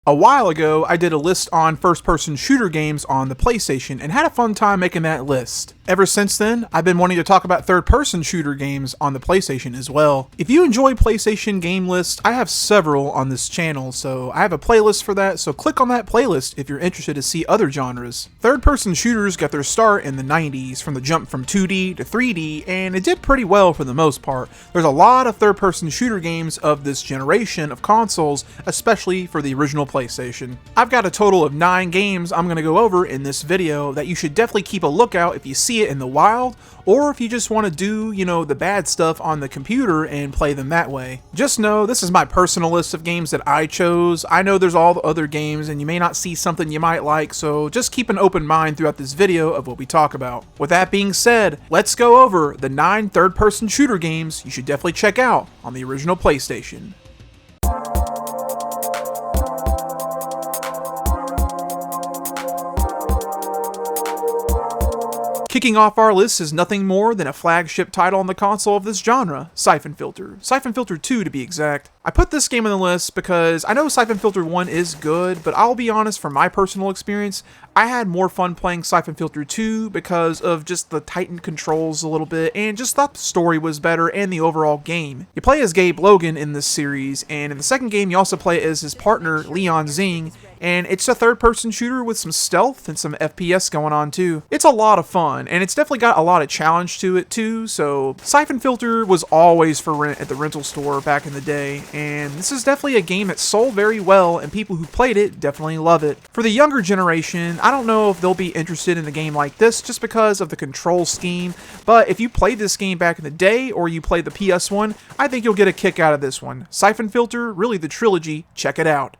A while ago, I did a list on first-person shooter games on the PlayStation and had a fun time making that list. Ever since then, I've been wanting to talk about third-person shooter games on the PlayStation as well. If you enjoy PlayStation game lists, I have several on this channel, so I have a playlist for that, so click on that playlist if you're interested to see other genres. Third-person shooters got their start in the 90s, from the jump from 2D to 3D, and it did pretty well for the most part. There's a lot of third-person shooter games of this generation of consoles, especially for the original PlayStation. I've got a total of 9 games I'm going to go over in this video that you should definitely keep a lookout if you see it in the wild, or if you just want to do, the bad stuff on the computer and play them that way. Just know this is my personal list of games that I chose. I know there's all the other games and you may not see something you might like, so just keep an open mind throughout this video of what we talk about. With that being said, let's go over the 9 third-person shooter games you should definitely check out on the original PlayStation. Kicking off our list is nothing more than a flagship title on the console of this genre, Syphon Filter. Syphon Filter 2 to be exact. I put this game on the list because I know Syphon Filter 1 is good, but I'll be honest, from my personal experience, I had more fun playing Syphon Filter 2 because of just the tightened controls a little bit, and just thought the story was better and the overall game. You play as Gabe Logan in this series, and in the second game you also play as his partner, Leon Zing, and it's a third-person shooter with some stealth and some FPS going on too. It's a lot of fun, and it's definitely got a lot of challenge to it too, so Syphon Filter was always for rent at the rental store back in the day, and this is definitely a game that sold very well, and people who played it definitely love it. For the younger generation, I don't know if they'll be interested in a game like this just because of the control scheme, but if you played this game back in the day, or you played the PS1, I think you'll get a kick out of this one. Syphon Filter, really the trilogy, check it out.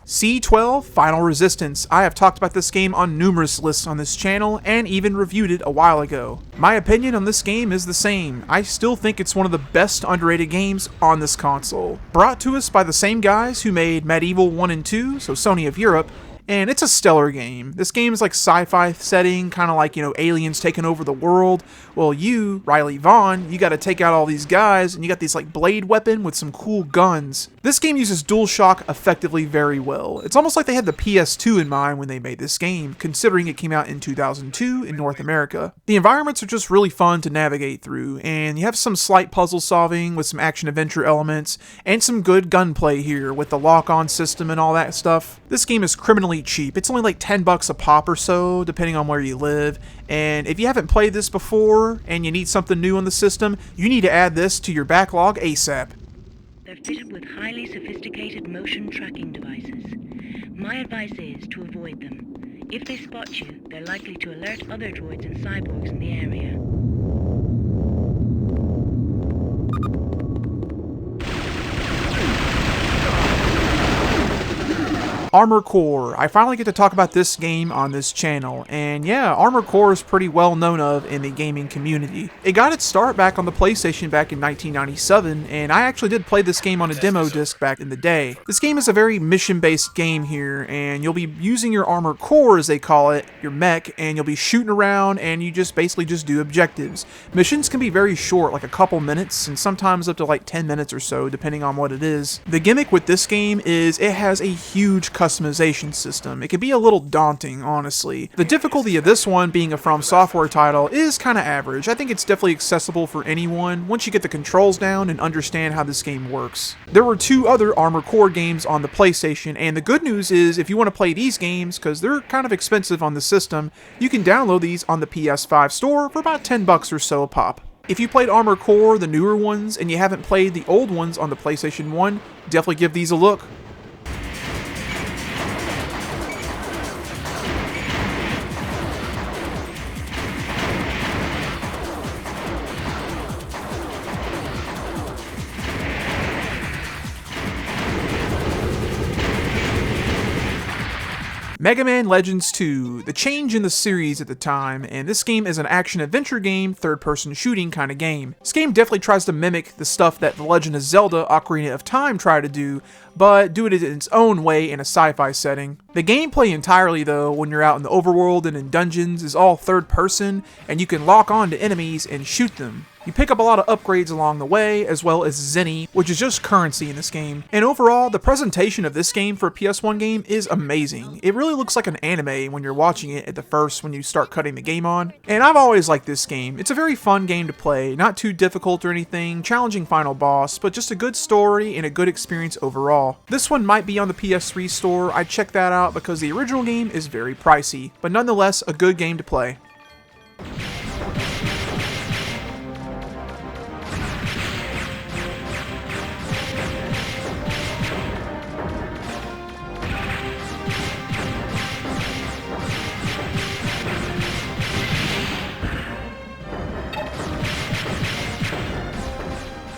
C12 Final Resistance. I have talked about this game on numerous lists on this channel and even reviewed it a while ago. My opinion on this game is the same. I still think it's one of the best underrated games on this console. Brought to us by the same guys who made Medieval 1 and 2, so Sony of Europe, and it's a stellar game. This game is like sci-fi setting, kind of like, aliens taking over the world. Well, you, Riley Vaughn, you gotta take out all these guys, and you got these like blade weapon with some cool guns. This game uses DualShock effectively very well. It's almost like they had the PS2 in mind when they made this game, considering it came out in 2002 in North America. The environments are just really fun to navigate through, and you have some slight puzzle solving with some action-adventure elements, and some good gunplay here with the lock-on system and all that stuff. This game is criminally cheap. It's only like $10 a pop or so, depending on where you live, and if you haven't played this before and you need something new on the system, you need to add this to your backlog ASAP. They're fitted with highly sophisticated motion tracking devices. My advice is to avoid them. If they spot you, they're likely to alert other droids and cyborgs in the area. Armored Core. I finally get to talk about this game on this channel, and yeah, Armored Core is pretty well known of in the gaming community. It got its start back on the PlayStation back in 1997, and I actually did play this game on a demo disc back in the day. This game is a very mission-based game here, and you'll be using your Armored Core, as they call it, your mech, and you'll be shooting around, and you basically just do objectives. Missions can be very short, like a couple minutes, and sometimes up to like 10 minutes or so, depending on what it is. The gimmick with this game is it has a huge customization system. It can be a little daunting, honestly. The difficulty of this one, being a From Software title, is kind of average. I think it's definitely accessible for anyone once you get the controls down and understand how this game works. There were 2 other Armored Core games on the PlayStation, and the good news is if you want to play these games, because they're kind of expensive on the system, you can download these on the PS5 store for about $10 or so a pop. If you played Armored Core, the newer ones, and you haven't played the old ones on the PlayStation 1, definitely give these a look. Mega Man Legends 2, the change in the series at the time, and this game is an action-adventure game, third-person shooting kind of game. This game definitely tries to mimic the stuff that The Legend of Zelda Ocarina of Time tried to do, but do it in its own way in a sci-fi setting. The gameplay entirely, though, when you're out in the overworld and in dungeons, is all third-person, and you can lock on to enemies and shoot them. You pick up a lot of upgrades along the way, as well as Zenny, which is just currency in this game. And overall, the presentation of this game for a PS1 game is amazing. It really looks like an anime when you're watching it at the first when you start cutting the game on. And I've always liked this game. It's a very fun game to play, not too difficult or anything, challenging final boss, but just a good story and a good experience overall. This one might be on the PS3 store. I'd check that out because the original game is very pricey, but nonetheless a good game to play.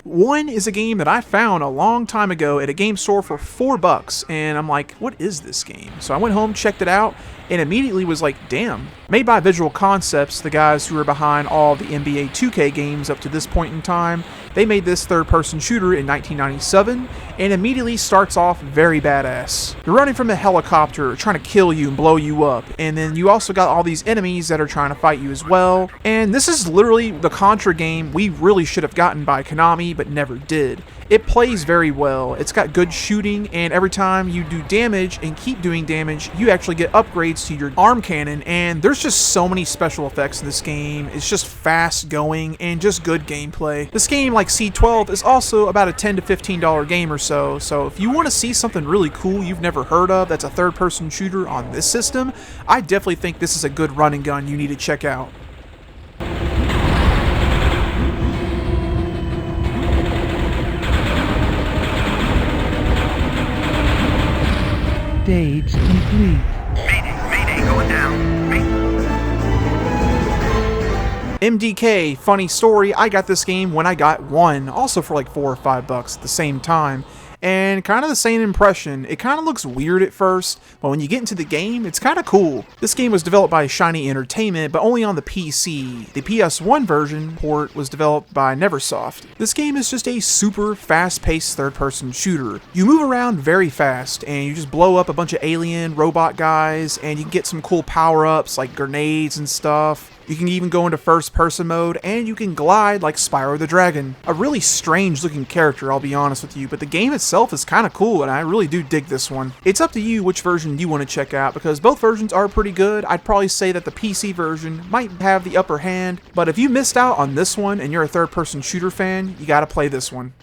One is a game that I found a long time ago at a game store for $4, and I'm like, what is this game? So I went home, checked it out, and immediately was like, damn. Made by Visual Concepts, the guys who are behind all the NBA 2K games up to this point in time, they made this third-person shooter in 1997, and immediately starts off very badass. You're running from a helicopter, trying to kill you and blow you up, and then you also got all these enemies that are trying to fight you as well. And this is literally the Contra game we really should have gotten by Konami, but never did. It plays very well, it's got good shooting, and every time you do damage and keep doing damage, you actually get upgrades to your arm cannon, and there's just so many special effects in this game. It's just fast going and just good gameplay. This game, like C12, is also about a $10 to $15 game or so if you want to see something really cool you've never heard of that's a third-person shooter on this system, I definitely think this is a good run and gun you need to check out. Stage complete. Mayday, going down. MDK, funny story, I got this game when I got one, also for like $4 or $5 at the same time. And kind of the same impression. It kind of looks weird at first, but when you get into the game, it's kind of cool. This game was developed by Shiny Entertainment, but only on the PC. The PS1 version port was developed by Neversoft. This game is just a super fast-paced third-person shooter. You move around very fast, and you just blow up a bunch of alien robot guys, and you can get some cool power-ups like grenades and stuff. You can even go into first-person mode, and you can glide like Spyro the Dragon. A really strange-looking character, I'll be honest with you, but the game itself is kind of cool, and I really do dig this one. It's up to you which version you want to check out, because both versions are pretty good. I'd probably say that the PC version might have the upper hand, but if you missed out on this one and you're a third-person shooter fan, you gotta play this one.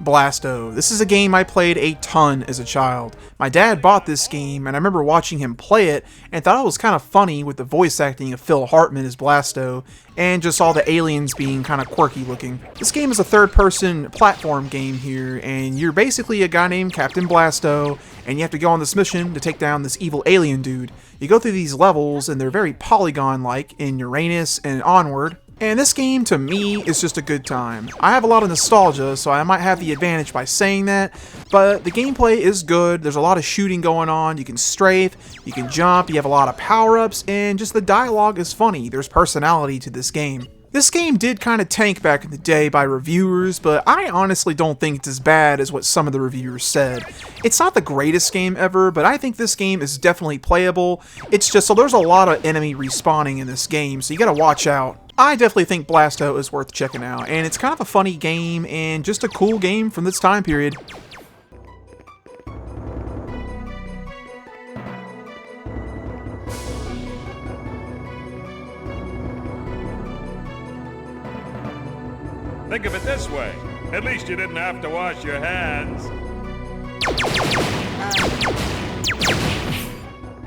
Blasto. This is a game I played a ton as a child. My dad bought this game, and I remember watching him play it, and thought it was kind of funny with the voice acting of Phil Hartman as Blasto, and just all the aliens being kind of quirky looking. This game is a third-person platform game here, and you're basically a guy named Captain Blasto, and you have to go on this mission to take down this evil alien dude. You go through these levels, and they're very polygon-like in Uranus and Onward. And this game, to me, is just a good time. I have a lot of nostalgia, so I might have the advantage by saying that, but the gameplay is good. There's a lot of shooting going on. You can strafe, you can jump, you have a lot of power-ups, and just the dialogue is funny. There's personality to this game. This game did kind of tank back in the day by reviewers, but I honestly don't think it's as bad as what some of the reviewers said. It's not the greatest game ever, but I think this game is definitely playable. It's just so there's a lot of enemy respawning in this game, so you gotta watch out. I definitely think Blasto is worth checking out, and it's kind of a funny game and just a cool game from this time period. Think of it this way. At least you didn't have to wash your hands.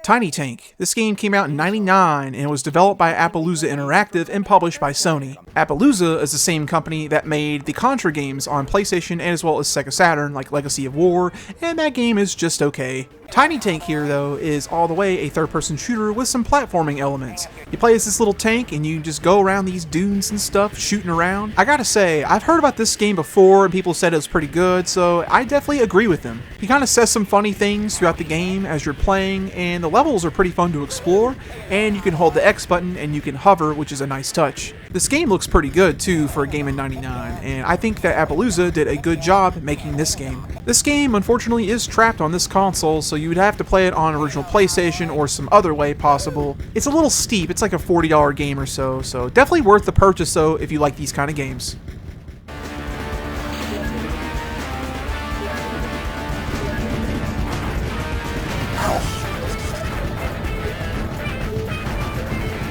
Tiny Tank. This game came out in '99 and was developed by Appaloosa Interactive and published by Sony. Appaloosa is the same company that made the Contra games on PlayStation and as well as Sega Saturn, like Legacy of War, and that game is just okay. Tiny Tank here, though, is all the way a third-person shooter with some platforming elements. You play as this little tank and you just go around these dunes and stuff, shooting around. I gotta say, I've heard about this game before and people said it was pretty good, so I definitely agree with them. He kind of says some funny things throughout the game as you're playing, and the levels are pretty fun to explore, and you can hold the X button and you can hover, which is a nice touch. This game looks pretty good, too, for a game in '99, and I think that Appaloosa did a good job making this game. This game, unfortunately, is trapped on this console, so you would have to play it on original PlayStation or some other way possible. It's a little steep, it's like a $40 game or so definitely worth the purchase, though, if you like these kind of games.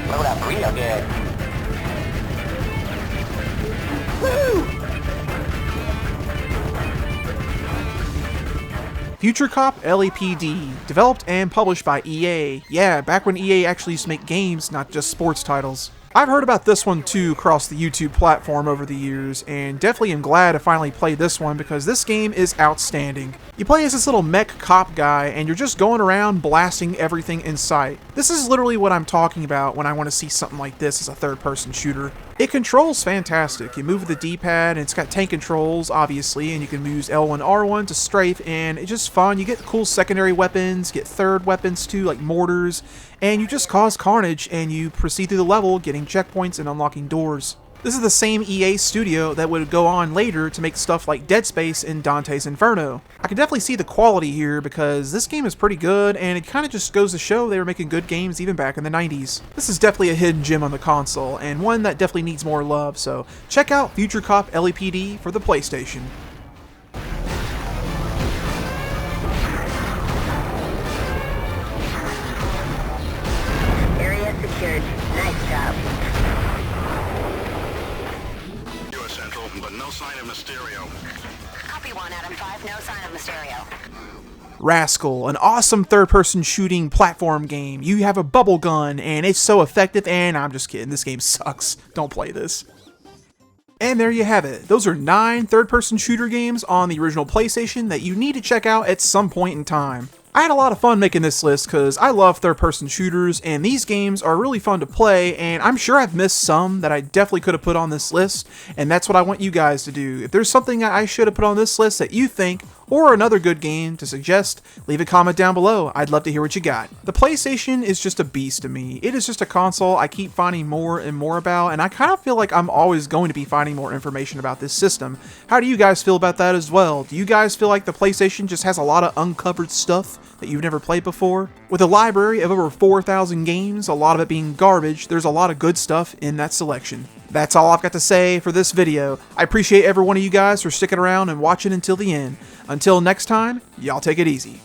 Load up real good. Future Cop LAPD, developed and published by EA. Yeah, back when EA actually used to make games, not just sports titles. I've heard about this one too across the YouTube platform over the years, and definitely am glad I finally played this one because this game is outstanding. You play as this little mech cop guy, and you're just going around blasting everything in sight. This is literally what I'm talking about when I want to see something like this as a third-person shooter. It controls fantastic. You move with the D-pad, and it's got tank controls, obviously, and you can use L1, R1 to strafe, and it's just fun. You get cool secondary weapons, get third weapons too, like mortars, and you just cause carnage, and you proceed through the level, getting checkpoints and unlocking doors. This is the same EA studio that would go on later to make stuff like Dead Space and Dante's Inferno. I can definitely see the quality here because this game is pretty good, and it kind of just goes to show they were making good games even back in the 90s. This is definitely a hidden gem on the console, and one that definitely needs more love, so check out Future Cop LAPD for the PlayStation. Area secured. Nice job. Central, but no sign of Mysterio. Copy 1, Adam 5. No sign of Mysterio. Rascal, an awesome third-person shooting platform game. You have a bubble gun, and it's so effective, and I'm just kidding, this game sucks. Don't play this. And there you have it. Those are 9 third-person shooter games on the original PlayStation that you need to check out at some point in time. I had a lot of fun making this list because I love third-person shooters, and these games are really fun to play, and I'm sure I've missed some that I definitely could have put on this list, and that's what I want you guys to do. If there's something that I should have put on this list that you think, or another good game to suggest, leave a comment down below. I'd love to hear what you got. The PlayStation is just a beast to me. It is just a console I keep finding more and more about, and I kind of feel like I'm always going to be finding more information about this system. How do you guys feel about that as well? Do you guys feel like the PlayStation just has a lot of uncovered stuff that you've never played before? With a library of over 4,000 games, a lot of it being garbage, there's a lot of good stuff in that selection. That's all I've got to say for this video. I appreciate every one of you guys for sticking around and watching until the end. Until next time, y'all take it easy.